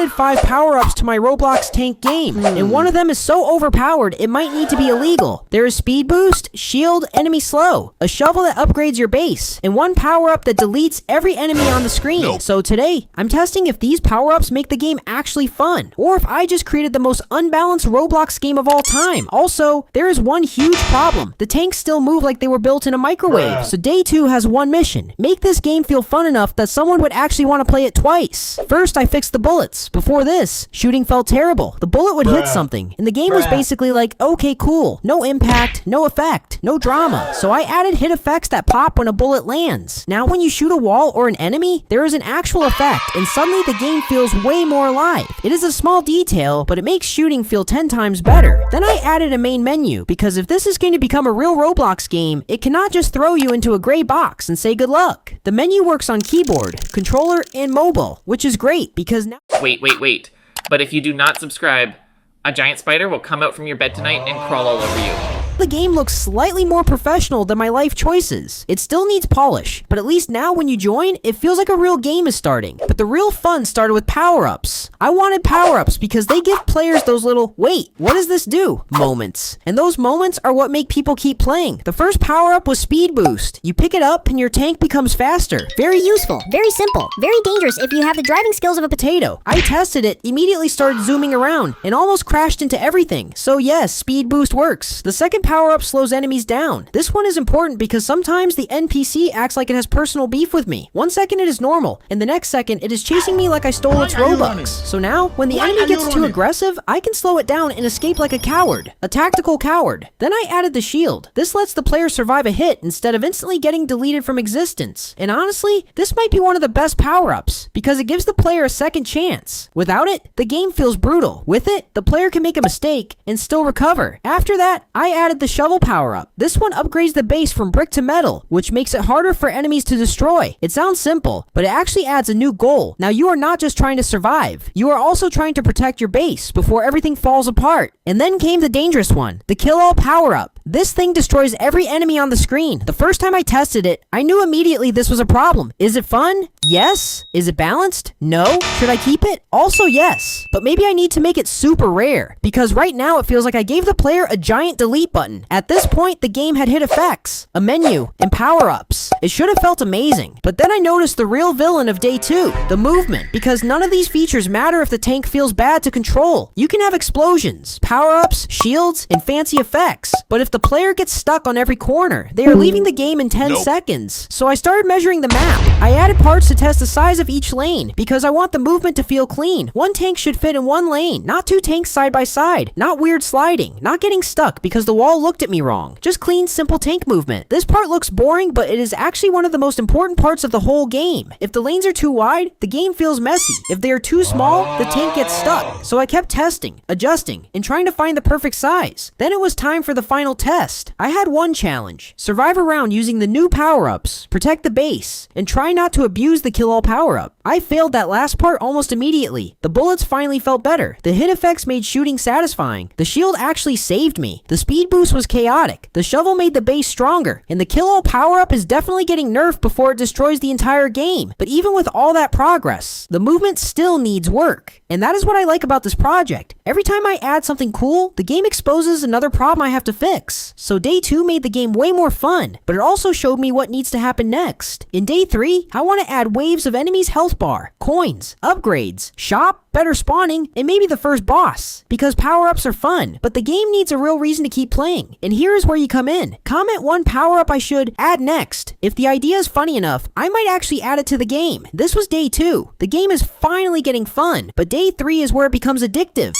added 5 power-ups to my Roblox tank game, and one of them is so overpowered it might need to be illegal. There is speed boost, shield, enemy slow, a shovel that upgrades your base, and one power-up that deletes every enemy on the screen. So today, I'm testing if these power-ups make the game actually fun, or if I just created the most unbalanced Roblox game of all time. Also, there is one huge problem. The tanks still move like they were built in a microwave. So day 2 has one mission. Make this game feel fun enough that someone would actually want to play it twice. First, I fixed the bullets. Before this, shooting felt terrible. The bullet would hit something, and the game was basically like, okay, cool. No impact, no effect, no drama. So I added hit effects that pop when a bullet lands. Now when you shoot a wall or an enemy, there is an actual effect, and suddenly the game feels way more alive. It is a small detail, but it makes shooting feel 10 times better. Then I added a main menu, because if this is going to become a real Roblox game, it cannot just throw you into a gray box and say good luck. The menu works on keyboard, controller, and mobile, which is great because now— Wait. But if you do not subscribe, a giant spider will come out from your bed tonight and crawl all over you. the game looks slightly more professional than my life choices. It still needs polish, but at least now when you join, it feels like a real game is starting. But the real fun started with power-ups. I wanted power-ups because they give players those little, wait, what does this do? Moments. And those moments are what make people keep playing. The first power-up was Speed Boost. You pick it up and your tank becomes faster. Very useful, very simple, very dangerous if you have the driving skills of a potato. I tested it, immediately started zooming around, and almost crashed into everything. So yes, Speed Boost works. The second power-up slows enemies down. This one is important because sometimes the NPC acts like it has personal beef with me. 1 second it is normal, and the next second it is chasing me like I stole its Robux. So now, when the enemy gets too aggressive, I can slow it down and escape like a coward. A tactical coward. Then I added the shield. This lets the player survive a hit instead of instantly getting deleted from existence. And honestly, this might be one of the best power-ups, because it gives the player a second chance. Without it, the game feels brutal. With it, the player can make a mistake and still recover. After that, I added the shovel power-up. This one upgrades the base from brick to metal, which makes it harder for enemies to destroy. It sounds simple, but it actually adds a new goal. Now you are not just trying to survive, you are also trying to protect your base before everything falls apart. And then came the dangerous one, the kill-all power-up. This thing destroys every enemy on the screen. The first time I tested it, I knew immediately this was a problem. Is it fun? Yes. Is it balanced? No. Should I keep it? Also yes. But maybe I need to make it super rare, because right now it feels like I gave the player a giant delete button. At this point, the game had hit effects, a menu, and power-ups. It should have felt amazing. But then I noticed the real villain of day 2, the movement, because none of these features matter if the tank feels bad to control. You can have explosions, power-ups, shields, and fancy effects. But if the player gets stuck on every corner, they are leaving the game in 10 seconds. So I started measuring the map. I added parts to test the size of each lane, because I want the movement to feel clean. One tank should fit in one lane, not two tanks side by side, not weird sliding, not getting stuck because the wall looked at me wrong. Just clean, simple tank movement. This part looks boring, but it is actually one of the most important parts of the whole game. If the lanes are too wide, the game feels messy. If they are too small, the tank gets stuck. So I kept testing, adjusting, and trying to find the perfect size. Then it was time for the final test. I had one challenge: survive around using the new power-ups, protect the base, and try not to abuse the kill-all power-up. I failed that last part almost immediately. The bullets finally felt better. The hit effects made shooting satisfying. The shield actually saved me. The speed boost was chaotic. The shovel made the base stronger. And the kill-all power-up is definitely getting nerfed before it destroys the entire game. But even with all that progress, the movement still needs work. And that is what I like about this project. Every time I add something cool, the game exposes another problem I have to fix. So day 2 made the game way more fun, but it also showed me what needs to happen next. In day 3, I want to add waves of enemies' health bar, coins, upgrades, shop, better spawning, and maybe the first boss. Because power-ups are fun, but the game needs a real reason to keep playing. And here is where you come in. Comment one power-up I should add next. If the idea is funny enough, I might actually add it to the game. This was day 2. The game is finally getting fun, but day 3 is where it becomes addictive.